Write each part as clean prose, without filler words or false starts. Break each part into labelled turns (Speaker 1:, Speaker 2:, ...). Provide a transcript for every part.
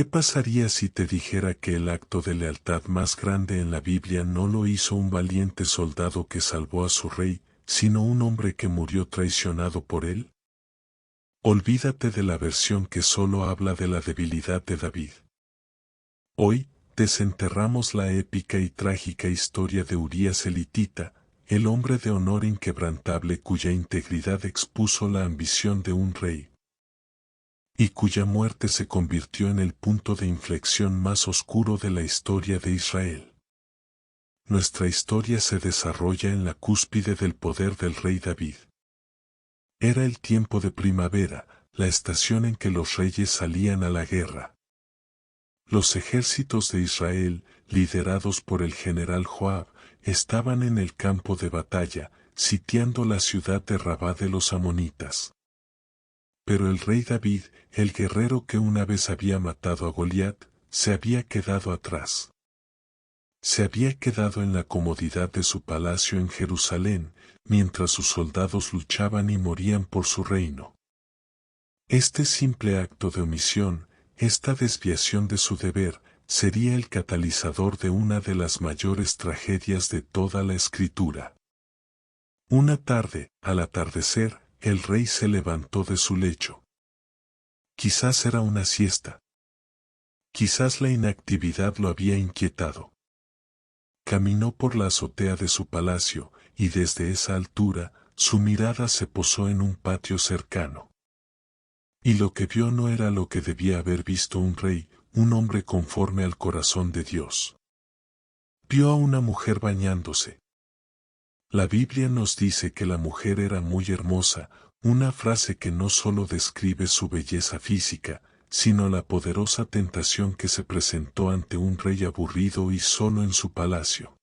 Speaker 1: ¿Qué pasaría si te dijera que el acto de lealtad más grande en la Biblia no lo hizo un valiente soldado que salvó a su rey, sino un hombre que murió traicionado por él? Olvídate de la versión que solo habla de la debilidad de David. Hoy, desenterramos la épica y trágica historia de Urías elitita, el hombre de honor inquebrantable cuya integridad expuso la ambición de un rey, y cuya muerte se convirtió en el punto de inflexión más oscuro de la historia de Israel. Nuestra historia se desarrolla en la cúspide del poder del rey David. Era el tiempo de primavera, la estación en que los reyes salían a la guerra. Los ejércitos de Israel, liderados por el general Joab, estaban en el campo de batalla, sitiando la ciudad de Rabá de los amonitas. Pero el rey David, el guerrero que una vez había matado a Goliat, se había quedado atrás. Se había quedado en la comodidad de su palacio en Jerusalén, mientras sus soldados luchaban y morían por su reino. Este simple acto de omisión, esta desviación de su deber, sería el catalizador de una de las mayores tragedias de toda la Escritura. Una tarde, al atardecer, el rey se levantó de su lecho. Quizás era una siesta. Quizás la inactividad lo había inquietado. Caminó por la azotea de su palacio, y desde esa altura, su mirada se posó en un patio cercano. Y lo que vio no era lo que debía haber visto un rey, un hombre conforme al corazón de Dios. Vio a una mujer bañándose. La Biblia nos dice que la mujer era muy hermosa, una frase que no solo describe su belleza física, sino la poderosa tentación que se presentó ante un rey aburrido y solo en su palacio.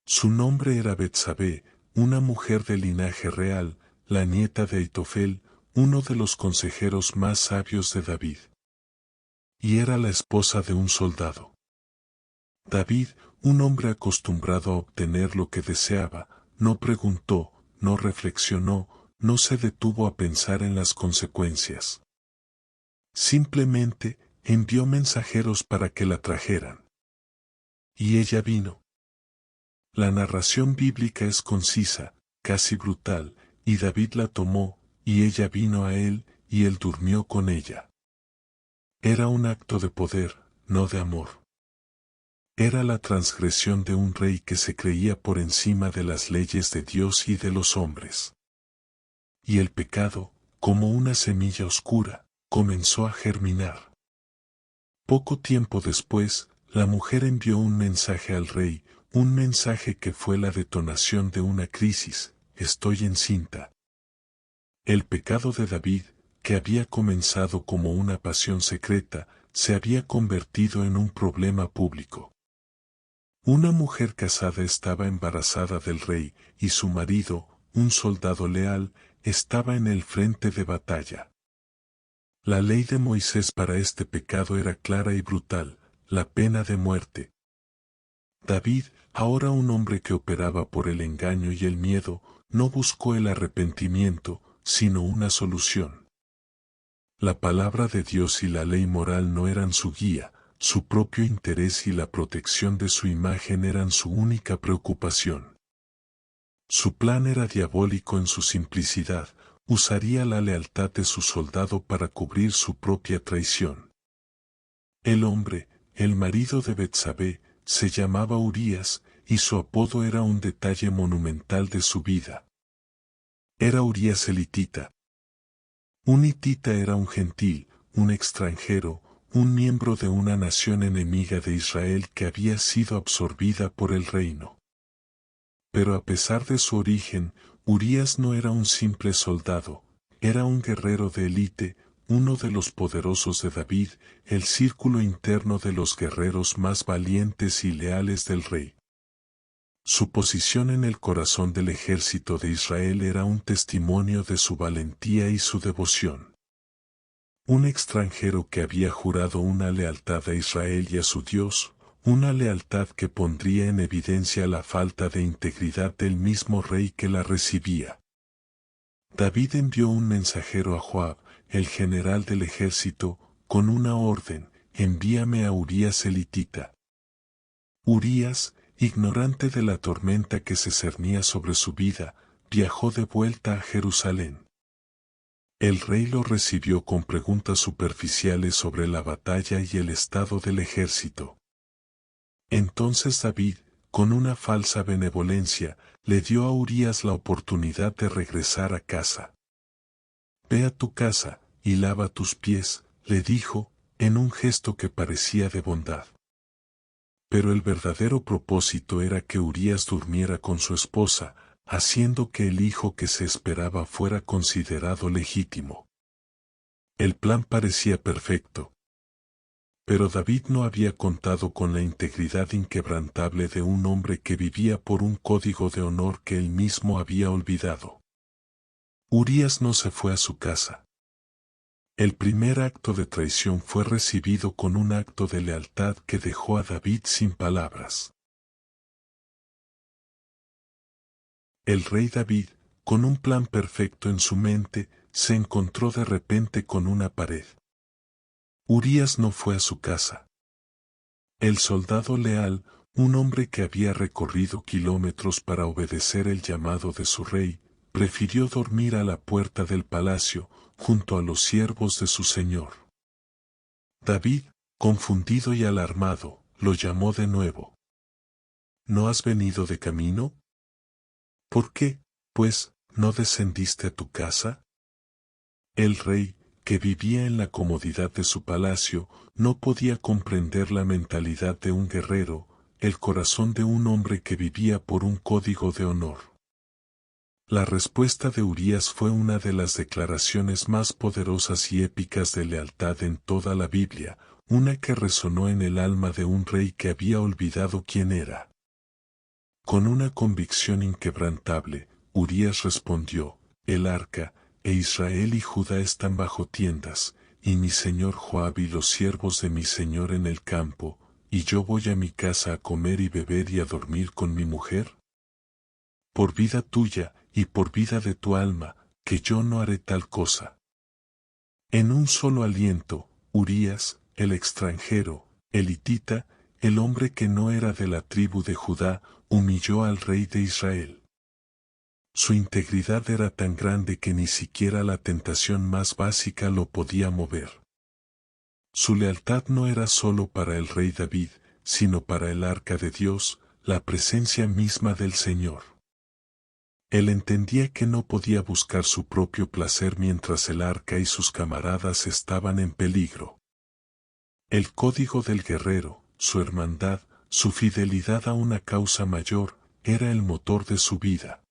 Speaker 1: Su nombre era Betsabé, una mujer de linaje real, la nieta de Aitofel, uno de los consejeros más sabios de David. Y era la esposa de un soldado. David, un hombre acostumbrado a obtener lo que deseaba, no preguntó, no reflexionó, no se detuvo a pensar en las consecuencias. Simplemente, envió mensajeros para que la trajeran. Y ella vino. La narración bíblica es concisa, casi brutal, y David la tomó, y ella vino a él, y él durmió con ella. Era un acto de poder, no de amor. Era la transgresión de un rey que se creía por encima de las leyes de Dios y de los hombres. Y el pecado, como una semilla oscura, comenzó a germinar. Poco tiempo después, la mujer envió un mensaje al rey, un mensaje que fue la detonación de una crisis: estoy encinta. El pecado de David, que había comenzado como una pasión secreta, se había convertido en un problema público. Una mujer casada estaba embarazada del rey, y su marido, un soldado leal, estaba en el frente de batalla. La ley de Moisés para este pecado era clara y brutal: la pena de muerte. David, ahora un hombre que operaba por el engaño y el miedo, no buscó el arrepentimiento, sino una solución. La palabra de Dios y la ley moral no eran su guía, su propio interés y la protección de su imagen eran su única preocupación. Su plan era diabólico en su simplicidad: usaría la lealtad de su soldado para cubrir su propia traición. El hombre, el marido de Betsabé, se llamaba Urías, y su apodo era un detalle monumental de su vida. Era Urías el hitita. Un hitita era un gentil, un extranjero, un miembro de una nación enemiga de Israel que había sido absorbida por el reino. Pero a pesar de su origen, Urías no era un simple soldado, era un guerrero de élite, uno de los poderosos de David, el círculo interno de los guerreros más valientes y leales del rey. Su posición en el corazón del ejército de Israel era un testimonio de su valentía y su devoción. Un extranjero que había jurado una lealtad a Israel y a su Dios, una lealtad que pondría en evidencia la falta de integridad del mismo rey que la recibía. David envió un mensajero a Joab, el general del ejército, con una orden: envíame a Urías el hitita. Urías, ignorante de la tormenta que se cernía sobre su vida, viajó de vuelta a Jerusalén. El rey lo recibió con preguntas superficiales sobre la batalla y el estado del ejército. Entonces David, con una falsa benevolencia, le dio a Urías la oportunidad de regresar a casa. «Ve a tu casa, y lava tus pies», le dijo, en un gesto que parecía de bondad. Pero el verdadero propósito era que Urías durmiera con su esposa, haciendo que el hijo que se esperaba fuera considerado legítimo. El plan parecía perfecto. Pero David no había contado con la integridad inquebrantable de un hombre que vivía por un código de honor que él mismo había olvidado. Urías no se fue a su casa. El primer acto de traición fue recibido con un acto de lealtad que dejó a David sin palabras. El rey David, con un plan perfecto en su mente, se encontró de repente con una pared. Urías no fue a su casa. El soldado leal, un hombre que había recorrido kilómetros para obedecer el llamado de su rey, prefirió dormir a la puerta del palacio, junto a los siervos de su señor. David, confundido y alarmado, lo llamó de nuevo. ¿No has venido de camino? ¿Por qué, pues, no descendiste a tu casa? El rey, que vivía en la comodidad de su palacio, no podía comprender la mentalidad de un guerrero, el corazón de un hombre que vivía por un código de honor. La respuesta de Urías fue una de las declaraciones más poderosas y épicas de lealtad en toda la Biblia, una que resonó en el alma de un rey que había olvidado quién era. Con una convicción inquebrantable, Urías respondió: «El arca, e Israel y Judá están bajo tiendas, y mi señor Joab y los siervos de mi señor en el campo, y yo voy a mi casa a comer y beber y a dormir con mi mujer. Por vida tuya, y por vida de tu alma, que yo no haré tal cosa». En un solo aliento, Urías, el extranjero, el hitita, el hombre que no era de la tribu de Judá, humilló al rey de Israel. Su integridad era tan grande que ni siquiera la tentación más básica lo podía mover. Su lealtad no era solo para el rey David, sino para el arca de Dios, la presencia misma del Señor. Él entendía que no podía buscar su propio placer mientras el arca y sus camaradas estaban en peligro. El código del guerrero, su hermandad, su fidelidad a una causa mayor, era el motor de su vida.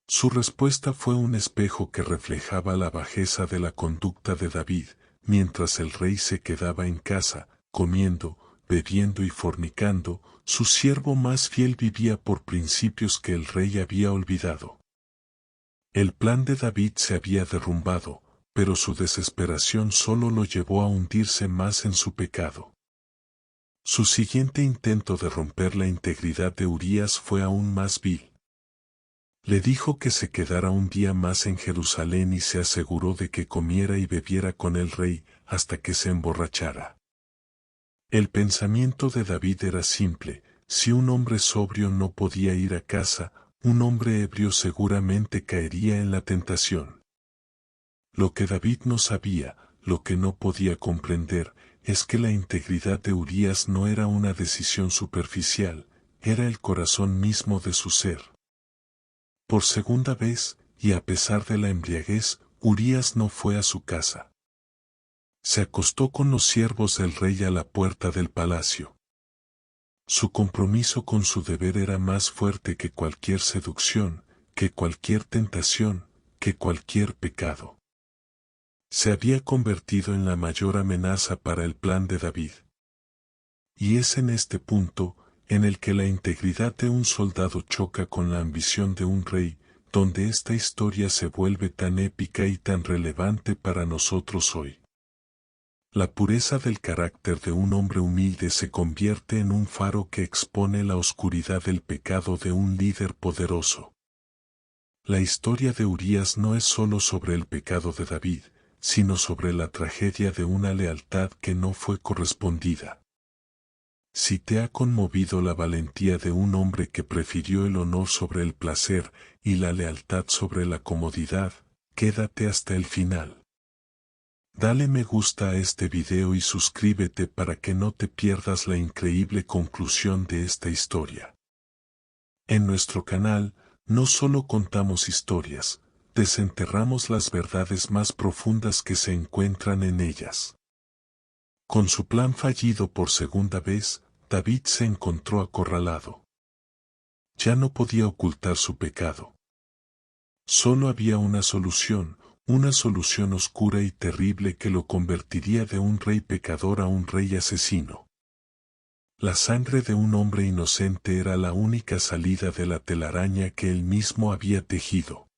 Speaker 1: Su respuesta fue un espejo que reflejaba la bajeza de la conducta de David, mientras el rey se quedaba en casa, comiendo, bebiendo y fornicando. Su siervo más fiel vivía por principios que el rey había olvidado. El plan de David se había derrumbado, pero su desesperación solo lo llevó a hundirse más en su pecado. Su siguiente intento de romper la integridad de Urías fue aún más vil. Le dijo que se quedara un día más en Jerusalén y se aseguró de que comiera y bebiera con el rey hasta que se emborrachara. El pensamiento de David era simple: si un hombre sobrio no podía ir a casa, un hombre ebrio seguramente caería en la tentación. Lo que David no sabía, lo que no podía comprender, es que la integridad de Urías no era una decisión superficial, era el corazón mismo de su ser. Por segunda vez, y a pesar de la embriaguez, Urías no fue a su casa. Se acostó con los siervos del rey a la puerta del palacio. Su compromiso con su deber era más fuerte que cualquier seducción, que cualquier tentación, que cualquier pecado. Se había convertido en la mayor amenaza para el plan de David. Y es en este punto, en el que la integridad de un soldado choca con la ambición de un rey, donde esta historia se vuelve tan épica y tan relevante para nosotros hoy. La pureza del carácter de un hombre humilde se convierte en un faro que expone la oscuridad del pecado de un líder poderoso. La historia de Urías no es solo sobre el pecado de David, sino sobre la tragedia de una lealtad que no fue correspondida. Si te ha conmovido la valentía de un hombre que prefirió el honor sobre el placer y la lealtad sobre la comodidad, quédate hasta el final. Dale me gusta a este video y suscríbete para que no te pierdas la increíble conclusión de esta historia. En nuestro canal, no solo contamos historias, desenterramos las verdades más profundas que se encuentran en ellas. Con su plan fallido por segunda vez, David se encontró acorralado. Ya no podía ocultar su pecado. Solo había una solución oscura y terrible que lo convertiría de un rey pecador a un rey asesino. La sangre de un hombre inocente era la única salida de la telaraña que él mismo había tejido.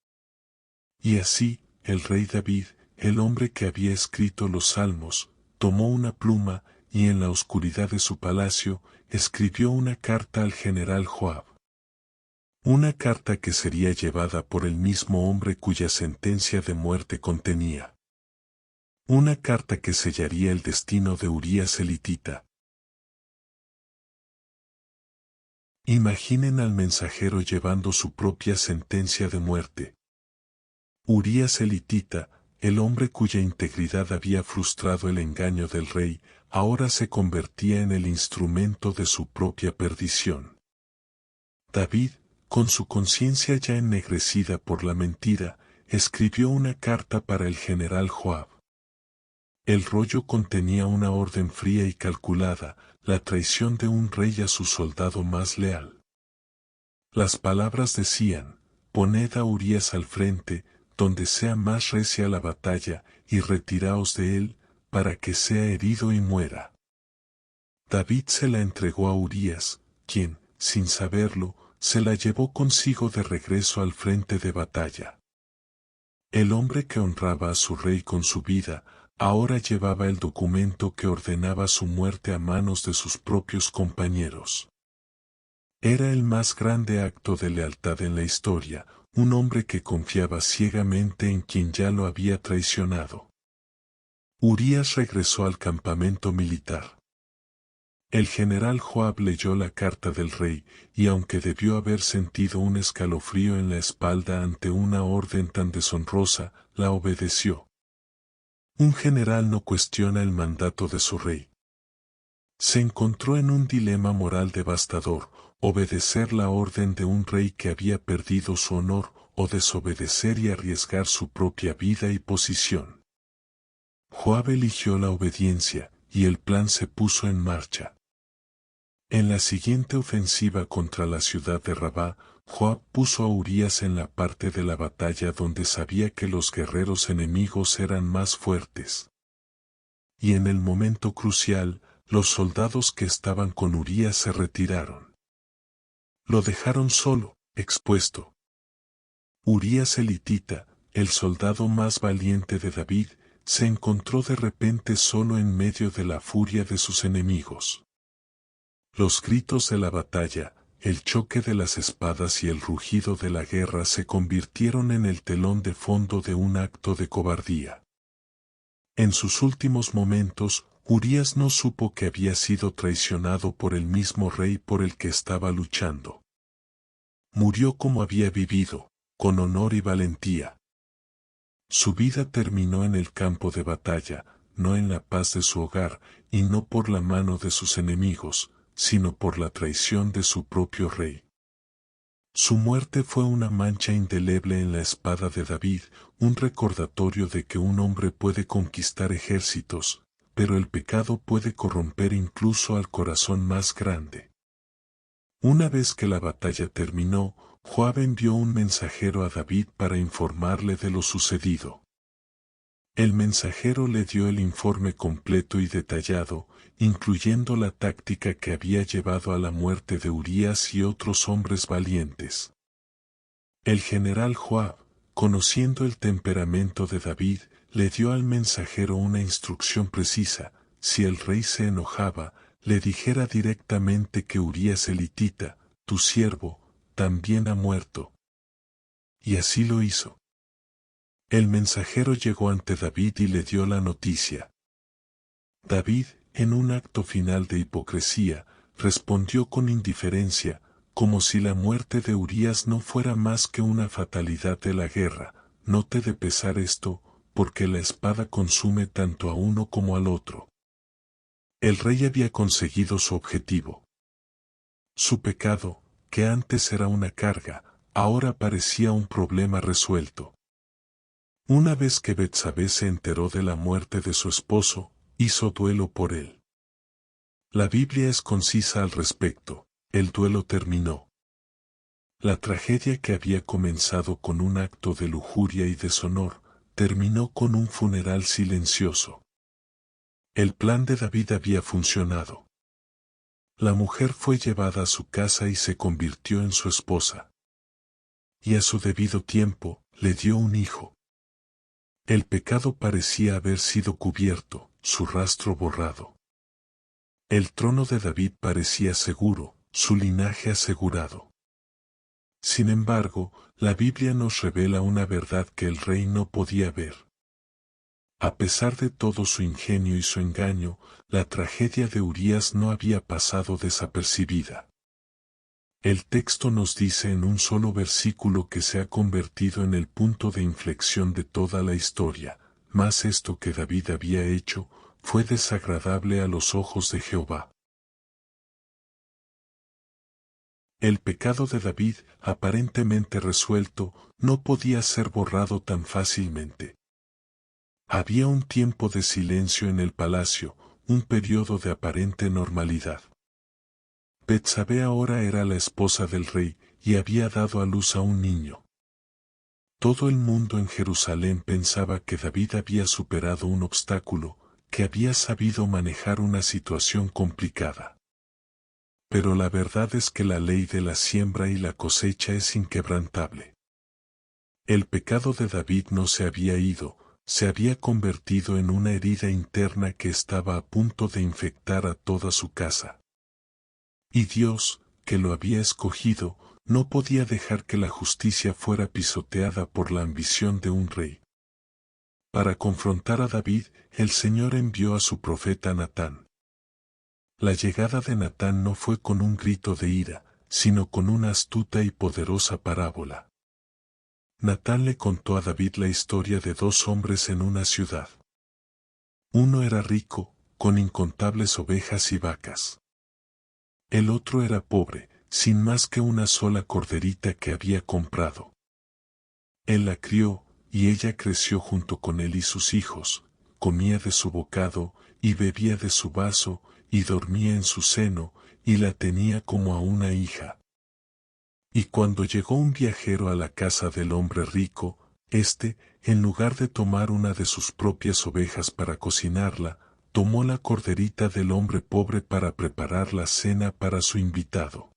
Speaker 1: Y así, el rey David, el hombre que había escrito los salmos, tomó una pluma y en la oscuridad de su palacio, escribió una carta al general Joab. Una carta que sería llevada por el mismo hombre cuya sentencia de muerte contenía. Una carta que sellaría el destino de Urías elitita. Imaginen al mensajero llevando su propia sentencia de muerte. Urías elitita, el hombre cuya integridad había frustrado el engaño del rey, ahora se convertía en el instrumento de su propia perdición. David, con su conciencia ya ennegrecida por la mentira, escribió una carta para el general Joab. El rollo contenía una orden fría y calculada, la traición de un rey a su soldado más leal. Las palabras decían: poned a Urías al frente, donde sea más recia la batalla, y retiraos de él, para que sea herido y muera. David se la entregó a Urías, quien, sin saberlo, se la llevó consigo de regreso al frente de batalla. El hombre que honraba a su rey con su vida, ahora llevaba el documento que ordenaba su muerte a manos de sus propios compañeros. Era el más grande acto de lealtad en la historia, un hombre que confiaba ciegamente en quien ya lo había traicionado. Urías regresó al campamento militar. El general Joab leyó la carta del rey, y aunque debió haber sentido un escalofrío en la espalda ante una orden tan deshonrosa, la obedeció. Un general no cuestiona el mandato de su rey. Se encontró en un dilema moral devastador: obedecer la orden de un rey que había perdido su honor, o desobedecer y arriesgar su propia vida y posición. Joab eligió la obediencia, y el plan se puso en marcha. En la siguiente ofensiva contra la ciudad de Rabá, Joab puso a Urías en la parte de la batalla donde sabía que los guerreros enemigos eran más fuertes. Y en el momento crucial, los soldados que estaban con Urías se retiraron. Lo dejaron solo, expuesto. Urías elitita, el soldado más valiente de David, se encontró de repente solo en medio de la furia de sus enemigos. Los gritos de la batalla, el choque de las espadas y el rugido de la guerra se convirtieron en el telón de fondo de un acto de cobardía. En sus últimos momentos, Urías no supo que había sido traicionado por el mismo rey por el que estaba luchando. Murió como había vivido, con honor y valentía. Su vida terminó en el campo de batalla, no en la paz de su hogar, y no por la mano de sus enemigos, sino por la traición de su propio rey. Su muerte fue una mancha indeleble en la espada de David, un recordatorio de que un hombre puede conquistar ejércitos, pero el pecado puede corromper incluso al corazón más grande. Una vez que la batalla terminó, Joab envió un mensajero a David para informarle de lo sucedido. El mensajero le dio el informe completo y detallado, incluyendo la táctica que había llevado a la muerte de Urías y otros hombres valientes. El general Joab, conociendo el temperamento de David, le dio al mensajero una instrucción precisa: si el rey se enojaba, le dijera directamente que Urías elitita, tu siervo, también ha muerto. Y así lo hizo. El mensajero llegó ante David y le dio la noticia. David, en un acto final de hipocresía, respondió con indiferencia, como si la muerte de Urías no fuera más que una fatalidad de la guerra. No te de pesar esto, porque la espada consume tanto a uno como al otro. El rey había conseguido su objetivo. Su pecado, que antes era una carga, ahora parecía un problema resuelto. Una vez que Betsabé se enteró de la muerte de su esposo, hizo duelo por él. La Biblia es concisa al respecto, el duelo terminó. La tragedia que había comenzado con un acto de lujuria y deshonor, terminó con un funeral silencioso. El plan de David había funcionado. La mujer fue llevada a su casa y se convirtió en su esposa. Y a su debido tiempo, le dio un hijo. El pecado parecía haber sido cubierto, su rastro borrado. El trono de David parecía seguro, su linaje asegurado. Sin embargo, la Biblia nos revela una verdad que el rey no podía ver. A pesar de todo su ingenio y su engaño, la tragedia de Urías no había pasado desapercibida. El texto nos dice en un solo versículo que se ha convertido en el punto de inflexión de toda la historia, mas esto que David había hecho, fue desagradable a los ojos de Jehová. El pecado de David, aparentemente resuelto, no podía ser borrado tan fácilmente. Había un tiempo de silencio en el palacio, un periodo de aparente normalidad. Betsabé ahora era la esposa del rey, y había dado a luz a un niño. Todo el mundo en Jerusalén pensaba que David había superado un obstáculo, que había sabido manejar una situación complicada. Pero la verdad es que la ley de la siembra y la cosecha es inquebrantable. El pecado de David no se había ido, se había convertido en una herida interna que estaba a punto de infectar a toda su casa. Y Dios, que lo había escogido, no podía dejar que la justicia fuera pisoteada por la ambición de un rey. Para confrontar a David, el Señor envió a su profeta Natán. La llegada de Natán no fue con un grito de ira, sino con una astuta y poderosa parábola. Natán le contó a David la historia de dos hombres en una ciudad. Uno era rico, con incontables ovejas y vacas. El otro era pobre, sin más que una sola corderita que había comprado. Él la crió, y ella creció junto con él y sus hijos, comía de su bocado, y bebía de su vaso, y dormía en su seno, y la tenía como a una hija. Y cuando llegó un viajero a la casa del hombre rico, éste, en lugar de tomar una de sus propias ovejas para cocinarla, tomó la corderita del hombre pobre para preparar la cena para su invitado.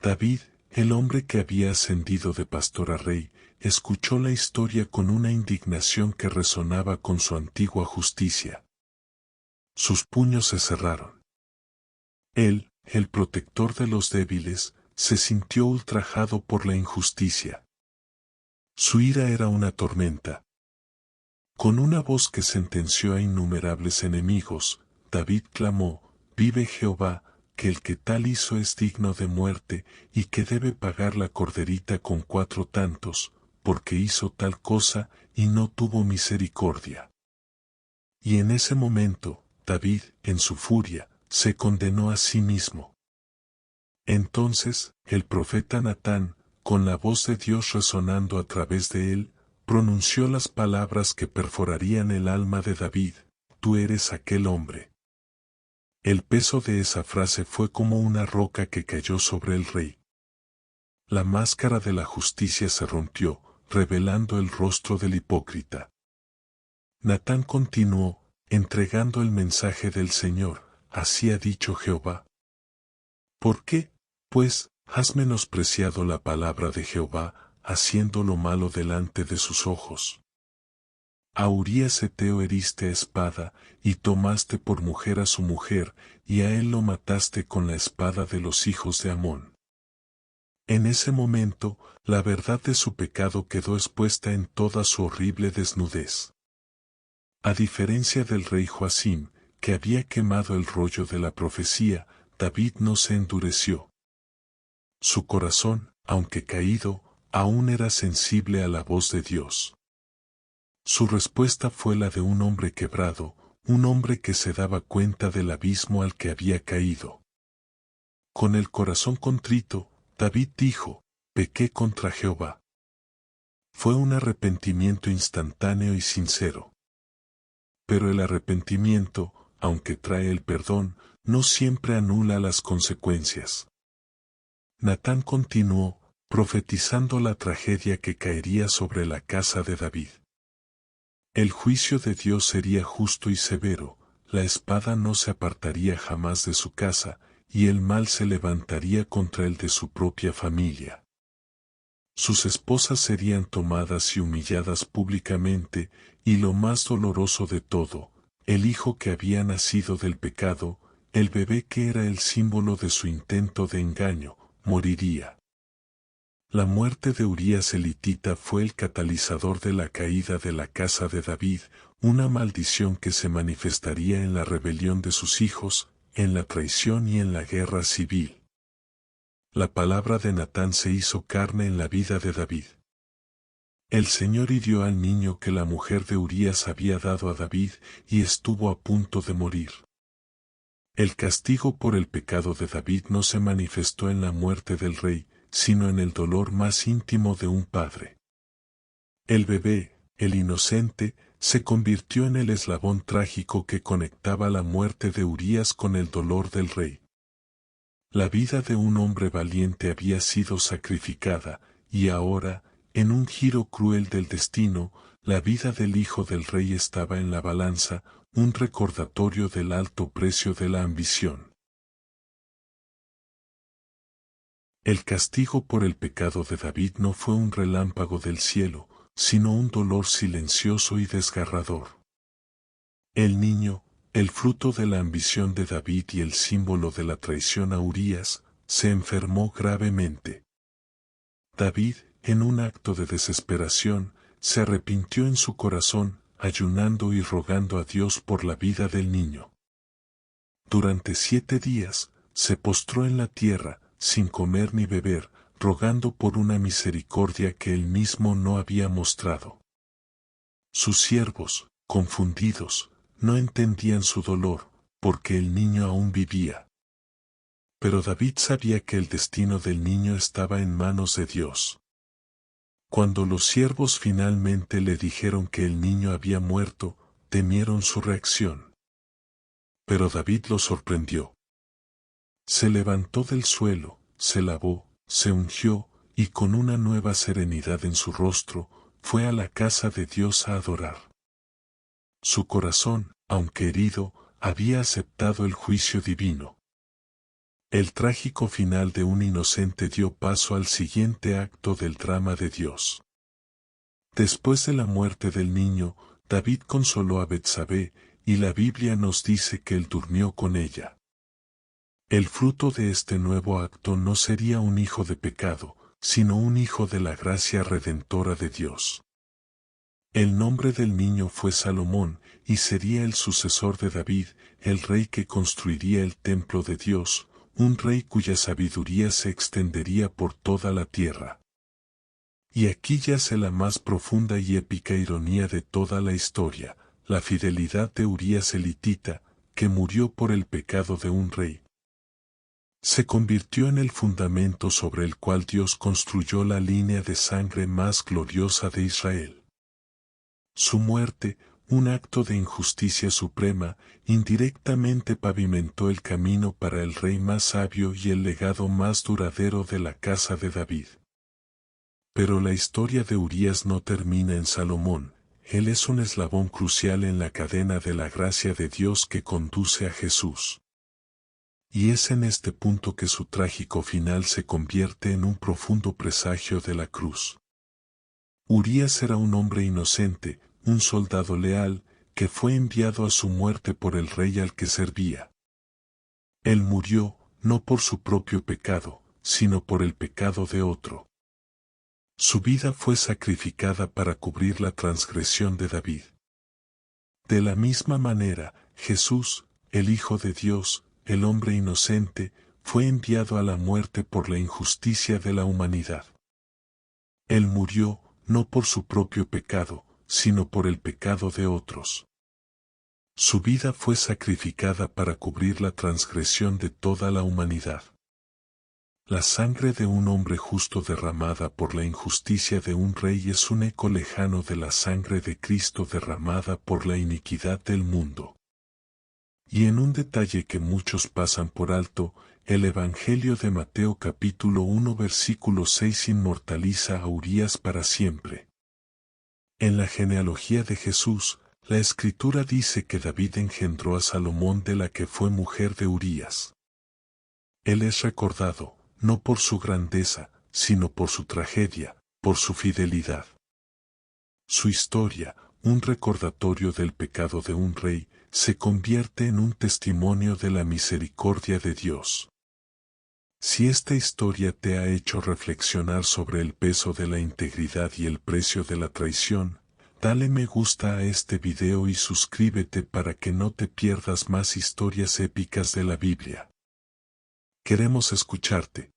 Speaker 1: David, el hombre que había ascendido de pastor a rey, escuchó la historia con una indignación que resonaba con su antigua justicia. Sus puños se cerraron. Él, el protector de los débiles, se sintió ultrajado por la injusticia. Su ira era una tormenta. Con una voz que sentenció a innumerables enemigos, David clamó: «Vive Jehová, que el que tal hizo es digno de muerte, y que debe pagar la corderita con 4 tantos, porque hizo tal cosa, y no tuvo misericordia». Y en ese momento, David, en su furia, se condenó a sí mismo. Entonces, el profeta Natán, con la voz de Dios resonando a través de él, pronunció las palabras que perforarían el alma de David: «Tú eres aquel hombre». El peso de esa frase fue como una roca que cayó sobre el rey. La máscara de la justicia se rompió, revelando el rostro del hipócrita. Natán continuó, entregando el mensaje del Señor: «Así ha dicho Jehová». ¿Por qué, pues, has menospreciado la palabra de Jehová, haciendo lo malo delante de sus ojos? A Urías heteo heriste a espada, y tomaste por mujer a su mujer, y a él lo mataste con la espada de los hijos de Amón. En ese momento, la verdad de su pecado quedó expuesta en toda su horrible desnudez. A diferencia del rey Joacim, que había quemado el rollo de la profecía, David no se endureció. Su corazón, aunque caído, aún era sensible a la voz de Dios. Su respuesta fue la de un hombre quebrado, un hombre que se daba cuenta del abismo al que había caído. Con el corazón contrito, David dijo, pequé contra Jehová. Fue un arrepentimiento instantáneo y sincero. Pero el arrepentimiento, aunque trae el perdón, no siempre anula las consecuencias. Natán continuó, profetizando la tragedia que caería sobre la casa de David. El juicio de Dios sería justo y severo, la espada no se apartaría jamás de su casa, y el mal se levantaría contra el de su propia familia. Sus esposas serían tomadas y humilladas públicamente, y lo más doloroso de todo, el hijo que había nacido del pecado, el bebé que era el símbolo de su intento de engaño, moriría. La muerte de Urías elitita fue el catalizador de la caída de la casa de David, una maldición que se manifestaría en la rebelión de sus hijos, en la traición y en la guerra civil. La palabra de Natán se hizo carne en la vida de David. El Señor hirió al niño que la mujer de Urías había dado a David y estuvo a punto de morir. El castigo por el pecado de David no se manifestó en la muerte del rey, sino en el dolor más íntimo de un padre. El bebé, el inocente, se convirtió en el eslabón trágico que conectaba la muerte de Urías con el dolor del rey. La vida de un hombre valiente había sido sacrificada, y ahora, en un giro cruel del destino, la vida del hijo del rey estaba en la balanza, un recordatorio del alto precio de la ambición. El castigo por el pecado de David no fue un relámpago del cielo, sino un dolor silencioso y desgarrador. El niño, el fruto de la ambición de David y el símbolo de la traición a Urías, se enfermó gravemente. David, en un acto de desesperación, se arrepintió en su corazón, ayunando y rogando a Dios por la vida del niño. Durante 7 días, se postró en la tierra, sin comer ni beber, rogando por una misericordia que él mismo no había mostrado. Sus siervos, confundidos, no entendían su dolor, porque el niño aún vivía. Pero David sabía que el destino del niño estaba en manos de Dios. Cuando los siervos finalmente le dijeron que el niño había muerto, temieron su reacción. Pero David lo sorprendió. Se levantó del suelo, se lavó, se ungió, y con una nueva serenidad en su rostro, fue a la casa de Dios a adorar. Su corazón, aunque herido, había aceptado el juicio divino. El trágico final de un inocente dio paso al siguiente acto del drama de Dios. Después de la muerte del niño, David consoló a Betsabé, y la Biblia nos dice que él durmió con ella. El fruto de este nuevo acto no sería un hijo de pecado, sino un hijo de la gracia redentora de Dios. El nombre del niño fue Salomón, y sería el sucesor de David, el rey que construiría el templo de Dios, un rey cuya sabiduría se extendería por toda la tierra. Y aquí yace la más profunda y épica ironía de toda la historia, la fidelidad de Urías elitita, que murió por el pecado de un rey. Se convirtió en el fundamento sobre el cual Dios construyó la línea de sangre más gloriosa de Israel. Su muerte, un acto de injusticia suprema, indirectamente pavimentó el camino para el rey más sabio y el legado más duradero de la casa de David. Pero la historia de Urías no termina en Salomón, él es un eslabón crucial en la cadena de la gracia de Dios que conduce a Jesús. Y es en este punto que su trágico final se convierte en un profundo presagio de la cruz. Urías era un hombre inocente, un soldado leal, que fue enviado a su muerte por el rey al que servía. Él murió, no por su propio pecado, sino por el pecado de otro. Su vida fue sacrificada para cubrir la transgresión de David. De la misma manera, Jesús, el Hijo de Dios, el hombre inocente, fue enviado a la muerte por la injusticia de la humanidad. Él murió, no por su propio pecado, sino por el pecado de otros. Su vida fue sacrificada para cubrir la transgresión de toda la humanidad. La sangre de un hombre justo derramada por la injusticia de un rey es un eco lejano de la sangre de Cristo derramada por la iniquidad del mundo. Y en un detalle que muchos pasan por alto, el Evangelio de Mateo capítulo 1 versículo 6 inmortaliza a Urías para siempre. En la genealogía de Jesús, la Escritura dice que David engendró a Salomón de la que fue mujer de Urías. Él es recordado, no por su grandeza, sino por su tragedia, por su fidelidad. Su historia, un recordatorio del pecado de un rey, se convierte en un testimonio de la misericordia de Dios. Si esta historia te ha hecho reflexionar sobre el peso de la integridad y el precio de la traición, dale me gusta a este video y suscríbete para que no te pierdas más historias épicas de la Biblia. Queremos escucharte.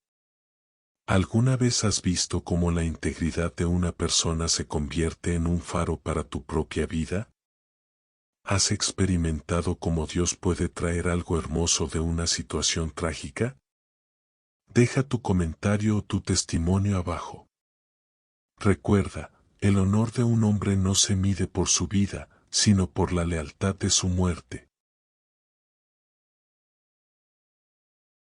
Speaker 1: ¿Alguna vez has visto cómo la integridad de una persona se convierte en un faro para tu propia vida? ¿Has experimentado cómo Dios puede traer algo hermoso de una situación trágica? Deja tu comentario o tu testimonio abajo. Recuerda, el honor de un hombre no se mide por su vida, sino por la lealtad de su muerte.